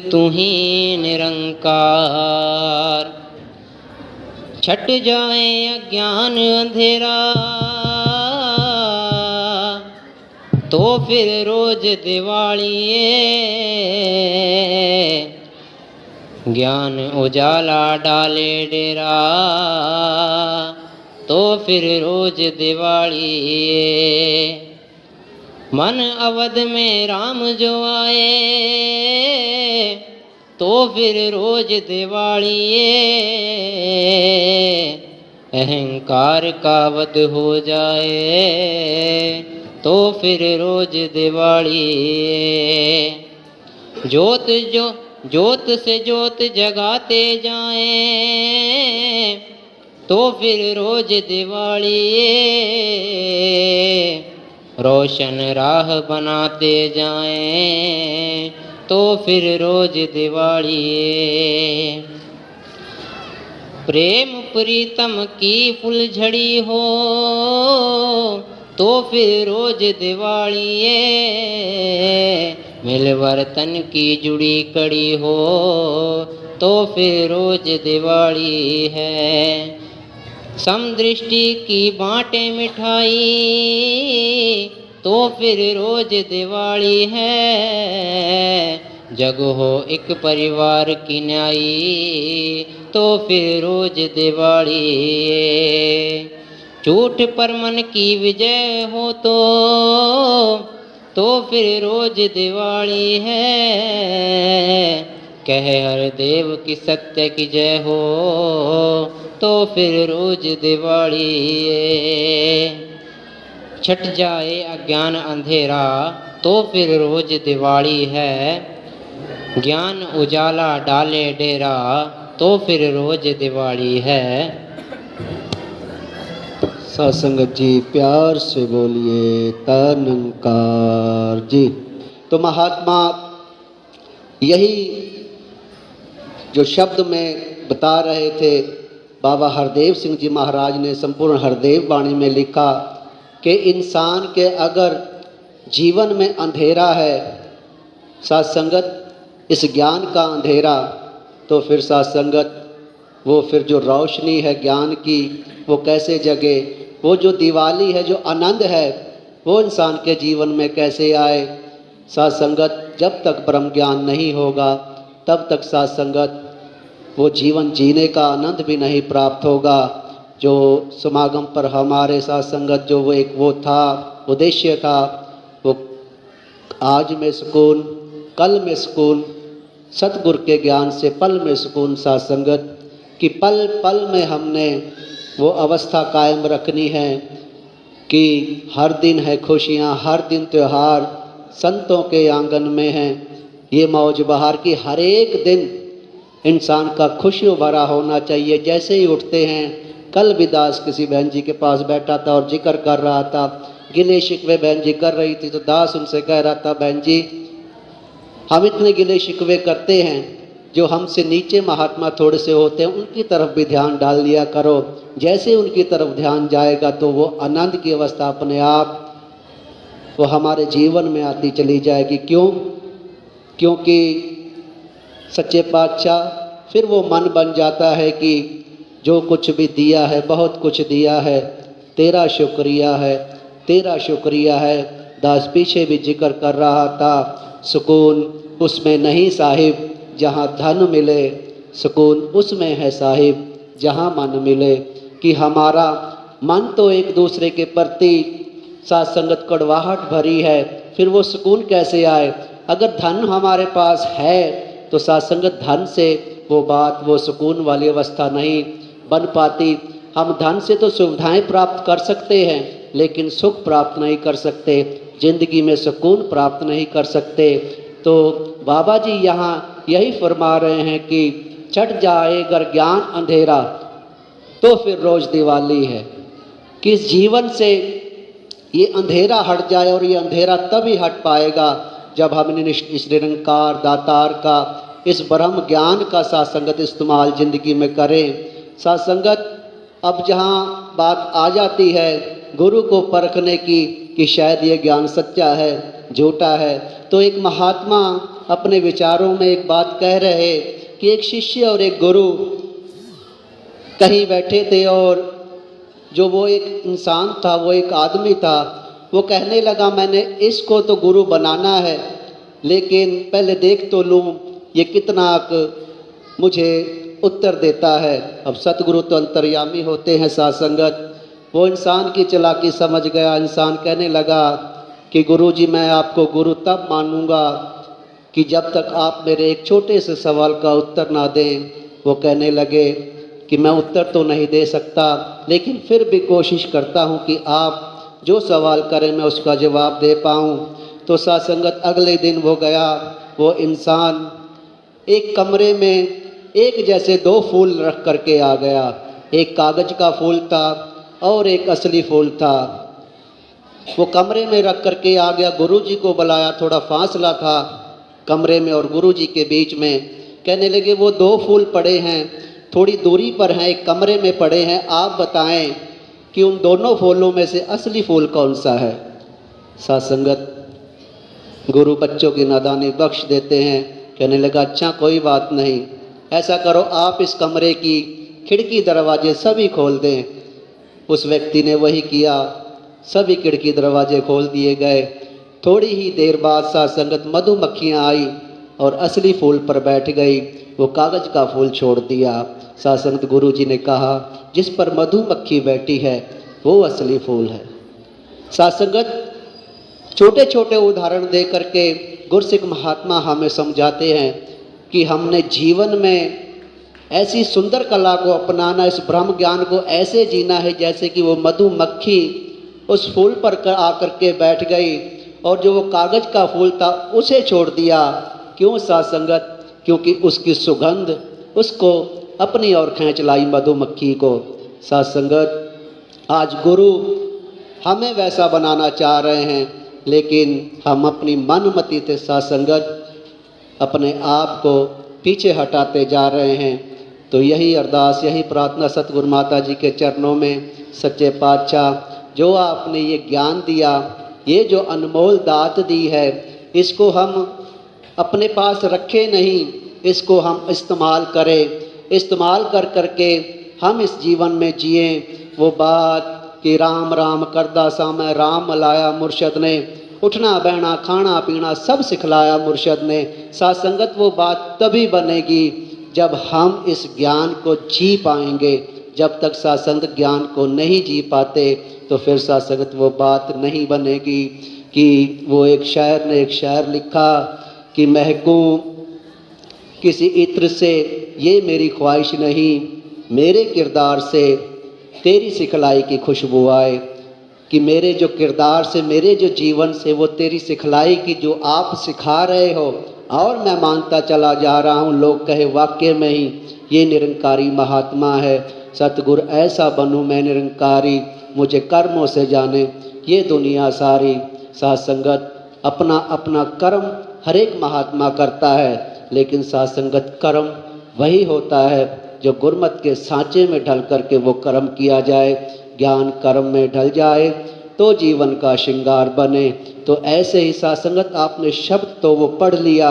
तू ही निरंकार। छट जाए अज्ञान अंधेरा, तो फिर रोज दिवाली ज्ञान उजाला डाले डेरा, तो फिर रोज दिवाली। मन अवध में राम जो आए, तो फिर रोज दिवाली। अहंकार का वध हो जाए, तो फिर रोज दिवाली। ज्योत से ज्योत जगाते जाएं, तो फिर रोज दिवाली। रोशन राह बनाते जाएं, तो फिर रोज दिवाली। प्रेम प्रीतम की फुलझड़ी हो, तो फिर रोज दिवाली। मिलवर्तन की जुड़ी कड़ी हो, तो फिर रोज दिवाली है। समदृष्टि की बांटे मिठाई, तो फिर रोज दिवाली है। जग हो एक परिवार की न्याई, तो फिर रोज दिवाली। झूठ पर मन की विजय हो, तो फिर रोज दिवाली है। कहे हर देव की सत्य की जय हो, तो फिर रोज दिवाली। छट जाए अज्ञान अंधेरा, तो फिर रोज दिवाली है। ज्ञान उजाला डाले डेरा, तो फिर रोज दिवाली है। सत्संगत जी प्यार से बोलिए तनंकार जी। तो महात्मा यही जो शब्द में बता रहे थे, बाबा हरदेव सिंह जी महाराज ने संपूर्ण हरदेव वाणी में लिखा कि इंसान के अगर जीवन में अंधेरा है सत्संगत, इस ज्ञान का अंधेरा, तो फिर सत्संगत वो फिर जो रोशनी है ज्ञान की वो कैसे जगे। वो जो दिवाली है, जो आनंद है, वो इंसान के जीवन में कैसे आए। सत्संगत जब तक ब्रह्म ज्ञान नहीं होगा, तब तक सत्संगत वो जीवन जीने का आनंद भी नहीं प्राप्त होगा। जो समागम पर हमारे सत्संगत जो वो एक वो था, उद्देश्य था, वो आज में सुकून, कल में सुकून, सतगुरु के ज्ञान से पल में सुकून। सत्संगत कि पल पल में हमने वो अवस्था कायम रखनी है कि हर दिन है खुशियाँ, हर दिन त्यौहार संतों के आंगन में हैं। ये मौज बहार की हर एक दिन इंसान का खुशियों भरा होना चाहिए। जैसे ही उठते हैं, कल भी दास किसी बहन जी के पास बैठा था और जिक्र कर रहा था, गिले शिकवे बहन जी कर रही थी, तो दास उनसे कह रहा था, बहन जी हम इतने गिले शिकवे करते हैं, जो हमसे नीचे महात्मा थोड़े से होते हैं उनकी तरफ भी ध्यान डाल लिया करो। जैसे उनकी तरफ ध्यान जाएगा तो वो आनंद की अवस्था अपने आप वो हमारे जीवन में आती चली जाएगी। क्योंकि सच्चे पातशाह फिर वो मन बन जाता है कि जो कुछ भी दिया है, बहुत कुछ दिया है, तेरा शुक्रिया है, तेरा शुक्रिया है। दास पीछे भी जिक्र कर रहा था, सुकून उसमें नहीं साहिब जहाँ धन मिले, सुकून उसमें है साहिब जहाँ मन मिले। कि हमारा मन तो एक दूसरे के प्रति सत्संगत कड़वाहट भरी है, फिर वो सुकून कैसे आए। अगर धन हमारे पास है तो सत्संगत धन से वो बात, वो सुकून वाली अवस्था नहीं बन पाती। हम धन से तो सुविधाएं प्राप्त कर सकते हैं, लेकिन सुख प्राप्त नहीं कर सकते, जिंदगी में सुकून प्राप्त नहीं कर सकते। तो बाबा जी यहाँ यही फरमा रहे हैं कि छट जाए अगर ज्ञान अंधेरा, तो फिर रोज दिवाली है। कि इस जीवन से ये अंधेरा हट जाए, और ये अंधेरा तभी हट पाएगा जब हमने इस निरंकार दातार का, इस ब्रह्म ज्ञान का सत्संगत इस्तेमाल ज़िंदगी में करें। सत्संगत अब जहाँ बात आ जाती है गुरु को परखने की कि शायद ये ज्ञान सच्चा है झूठा है, तो एक महात्मा अपने विचारों में एक बात कह रहे कि एक शिष्य और एक गुरु कहीं बैठे थे और जो वो एक इंसान था, वो एक आदमी था, वो कहने लगा मैंने इसको तो गुरु बनाना है, लेकिन पहले देख तो लूँ ये कितना मुझे उत्तर देता है। अब सतगुरु तो अंतर्यामी होते हैं साथ संगत। वो इंसान की चालाकी समझ गया। इंसान कहने लगा कि गुरु जी मैं आपको गुरु तब मानूंगा कि जब तक आप मेरे एक छोटे से सवाल का उत्तर ना दें। वो कहने लगे कि मैं उत्तर तो नहीं दे सकता, लेकिन फिर भी कोशिश करता हूँ कि आप जो सवाल करें मैं उसका जवाब दे पाऊँ। तो साथ संगत अगले दिन वो गया। वो इंसान एक कमरे में एक जैसे दो फूल रख करके आ गया। एक कागज़ का फूल था और एक असली फूल था। वो कमरे में रख करके आ गया। गुरुजी को बुलाया। थोड़ा फासला था कमरे में और गुरुजी के बीच में। कहने लगे वो दो फूल पड़े हैं, थोड़ी दूरी पर हैं, एक कमरे में पड़े हैं, आप बताएं कि उन दोनों फूलों में से असली फूल कौन सा है। साथ संगत गुरु बच्चों की नादानी बख्श देते हैं। कहने लगा अच्छा कोई बात नहीं, ऐसा करो आप इस कमरे की खिड़की दरवाजे सभी खोल दें। उस व्यक्ति ने वही किया। सभी खिड़की दरवाजे खोल दिए गए। थोड़ी ही देर बाद साथ संगत मधुमक्खियाँ आई और असली फूल पर बैठ गई। वो कागज़ का फूल छोड़ दिया। साथ संगत गुरु जी ने कहा जिस पर मधुमक्खी बैठी है वो असली फूल है। साथ संगत छोटे छोटे उदाहरण दे करके गुरसिख महात्मा हमें समझाते हैं कि हमने जीवन में ऐसी सुंदर कला को अपनाना, इस ब्रह्म ज्ञान को ऐसे जीना है जैसे कि वो मधुमक्खी उस फूल पर आकर के बैठ गई और जो वो कागज़ का फूल था उसे छोड़ दिया। क्यों साथ संगत? क्योंकि उसकी सुगंध उसको अपनी ओर खींच लाई मधुमक्खी को। साथ संगत आज गुरु हमें वैसा बनाना चाह रहे हैं, लेकिन हम अपनी मनमति से साथ संगत अपने आप को पीछे हटाते जा रहे हैं। तो यही अरदास, यही प्रार्थना सतगुरु माता जी के चरणों में, सच्चे पातशाह जो आपने ये ज्ञान दिया, ये जो अनमोल दात दी है, इसको हम अपने पास रखें नहीं, इसको हम इस्तेमाल करें। इस्तेमाल कर करके हम इस जीवन में जिए। वो बात कि राम राम करदा सा मैं राम लाया मुर्शद ने, उठना बहना खाना पीना सब सिखलाया मुर्शद ने। साथ संगत वो बात तभी बनेगी जब हम इस ज्ञान को जी पाएंगे। जब तक साथ संगत ज्ञान को नहीं जी पाते तो फिर साथ संगत वो बात नहीं बनेगी। कि वो एक शायर ने एक शायर लिखा कि महकूं किसी इत्र से ये मेरी ख्वाहिश नहीं, मेरे किरदार से तेरी सिखलाई की खुशबू आए। कि मेरे जो किरदार से, मेरे जो जीवन से वो तेरी सिखलाई की जो आप सिखा रहे हो और मैं मानता चला जा रहा हूँ, लोग कहे वाक्य में ही ये निरंकारी महात्मा है। सतगुरु ऐसा बनूँ मैं निरंकारी, मुझे कर्मों से जाने ये दुनिया सारी। साथ संगत अपना अपना कर्म हर एक महात्मा करता है, लेकिन साथ संगत कर्म वही होता है जो गुरमत के सांचे में ढल करके वो कर्म किया जाए। ज्ञान कर्म में ढल जाए तो जीवन का श्रृंगार बने। तो ऐसे ही साथ संगत आपने शब्द तो वो पढ़ लिया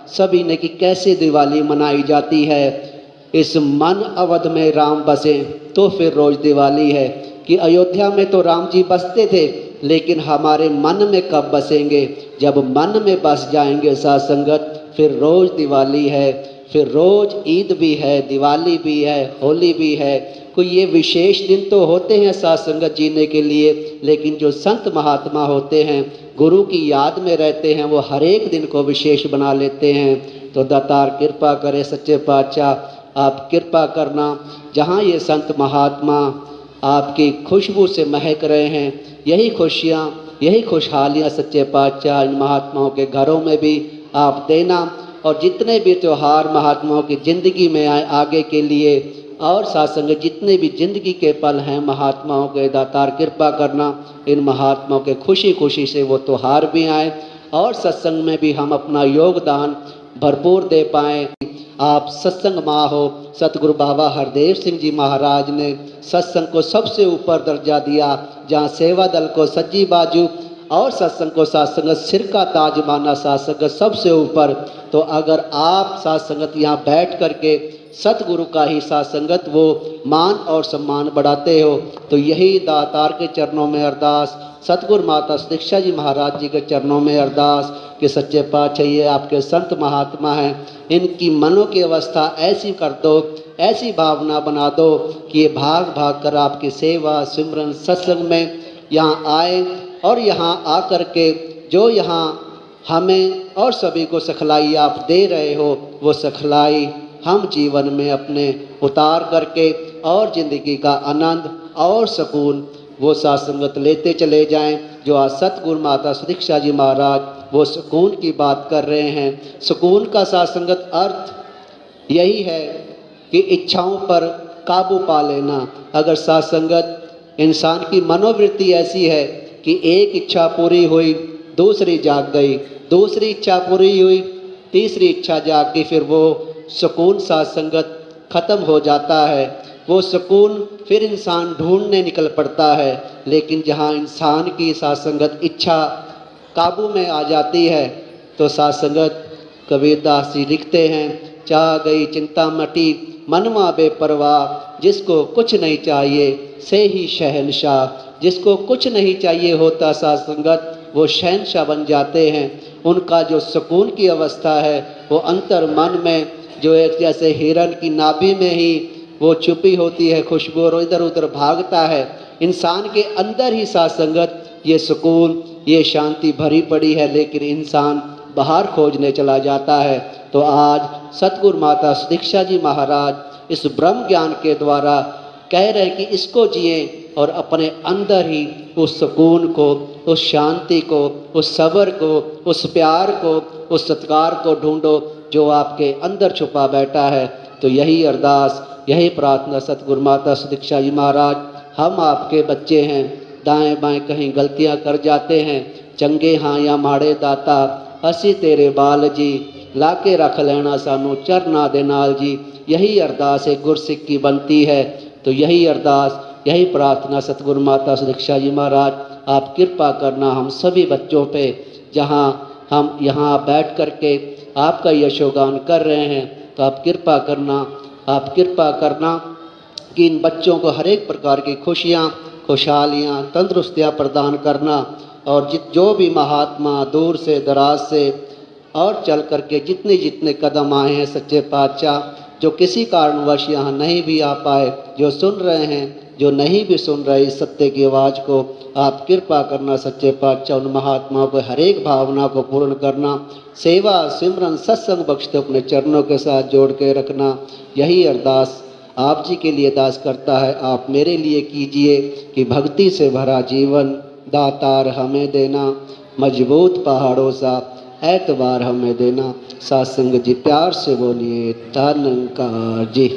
सभी ने कि कैसे दिवाली मनाई जाती है। इस मन अवध में राम बसे तो फिर रोज दिवाली है। कि अयोध्या में तो राम जी बसते थे, लेकिन हमारे मन में कब बसेंगे? जब मन में बस जाएंगे साथ संगत फिर रोज दिवाली है, फिर रोज ईद भी है, दिवाली भी है, होली भी है। कोई ये विशेष दिन तो होते हैं साथ संगत जीने के लिए, लेकिन जो संत महात्मा होते हैं गुरु की याद में रहते हैं, वो हर एक दिन को विशेष बना लेते हैं। तो दातार कृपा करे, सच्चे पातशाह आप कृपा करना। जहाँ ये संत महात्मा आपकी खुशबू से महक रहे हैं, यही खुशियाँ, यही खुशहालियाँ सच्चे पातशाह इन महात्माओं के घरों में भी आप देना। और जितने भी त्यौहार महात्माओं की ज़िंदगी में आए आगे के लिए, और साथ संग जितने भी ज़िंदगी के पल हैं महात्माओं के, दातार कृपा करना इन महात्माओं के खुशी खुशी से वो त्यौहार भी आए और सत्संग में भी हम अपना योगदान भरपूर दे पाएँ। आप सत्संग माँ हो। सतगुरु बाबा हरदेव सिंह जी महाराज ने सत्संग को सबसे ऊपर दर्जा दिया, जहाँ सेवा दल को सज्जी बाजू और सत्संग को सात्संगत सिर का ताज माना, सात्संगत सबसे ऊपर। तो अगर आप सात्संगत यहाँ बैठ करके सतगुरु का ही सात्संगत वो मान और सम्मान बढ़ाते हो, तो यही दातार के चरणों में अरदास, सतगुरु माता दीक्षा जी महाराज जी के चरणों में अरदास कि सच्चे पातशाह ये आपके संत महात्मा हैं, इनकी मनों की अवस्था ऐसी कर दो, ऐसी भावना बना दो कि ये भाग भाग कर आपकी सेवा सिमरन सत्संग में यहाँ आए और यहाँ आकर के जो यहाँ हमें और सभी को सिखलाई आप दे रहे हो, वो सिखलाई हम जीवन में अपने उतार करके और ज़िंदगी का आनंद और सुकून वो सात्संगत लेते चले जाएं। जो आज सतगुरु माता दीक्षा जी महाराज वो सुकून की बात कर रहे हैं। सुकून का सात्संगत अर्थ यही है कि इच्छाओं पर काबू पा लेना। अगर सात्संगत इंसान की मनोवृत्ति ऐसी है कि एक इच्छा पूरी हुई, दूसरी जाग गई, दूसरी इच्छा पूरी हुई, तीसरी इच्छा जाग गई, फिर वो सुकून सात्संगत ख़त्म हो जाता है। वो सुकून फिर इंसान ढूंढने निकल पड़ता है। लेकिन जहाँ इंसान की सात्संगत इच्छा काबू में आ जाती है तो सात्संगत कबीरदास जी लिखते हैं, चाह गई चिंता मटी मनवा बेपरवाह, जिसको कुछ नहीं चाहिए से ही शहनशाह। जिसको कुछ नहीं चाहिए होता सात्संगत वो शहनशाह बन जाते हैं। उनका जो सुकून की अवस्था है वो अंतर मन में जो एक जैसे हिरन की नाभि में ही वो छुपी होती है खुशबू और इधर उधर भागता है। इंसान के अंदर ही सात्संगत ये सुकून ये शांति भरी पड़ी है, लेकिन इंसान बाहर खोजने चला जाता है। तो आज सतगुरु माता दीक्षा जी महाराज इस ब्रह्म ज्ञान के द्वारा कह रहे हैं कि इसको जिए और अपने अंदर ही उस सुकून को, उस शांति को, उस सब्र को, उस प्यार को, उस सत्कार को ढूंढो जो आपके अंदर छुपा बैठा है। तो यही अरदास, यही प्रार्थना सतगुरु माता दीक्षा जी महाराज, हम आपके बच्चे हैं, दाएं बाएं कहीं गलतियां कर जाते हैं, चंगे हाँ या माड़े दाता असी तेरे बाल जी, लाके रख लेना सानू चरना दे नाल जी। यही अरदास एक गुरसिख की बनती है। तो यही अरदास, यही प्रार्थना सतगुरु माता दीक्षा जी महाराज, आप कृपा करना हम सभी बच्चों पे, जहाँ हम यहाँ बैठ कर के आपका यशोगान कर रहे हैं, तो आप कृपा करना कि इन बच्चों को हर एक प्रकार की खुशियाँ, खुशहालियाँ, तंदुरुस्तियाँ प्रदान करना। और जो भी महात्मा दूर से दराज से और चल करके जितने कदम आए हैं सच्चे पातशाह, जो किसी कारणवश यहाँ नहीं भी आ पाए, जो सुन रहे हैं, जो नहीं भी सुन रहे इस सत्य की आवाज़ को, आप कृपा करना सच्चे पातशाह उन महात्माओं को हर एक भावना को पूर्ण करना। सेवा सिमरन सत्संग बख्शते अपने चरणों के साथ जोड़ के रखना। यही अरदास आप जी के लिए दास करता है, आप मेरे लिए कीजिए कि भक्ति से भरा जीवन दातार हमें देना, मजबूत पहाड़ों सा एतबार हमें देना। सात्संग जी प्यार से बोलिए धन्यकार जी।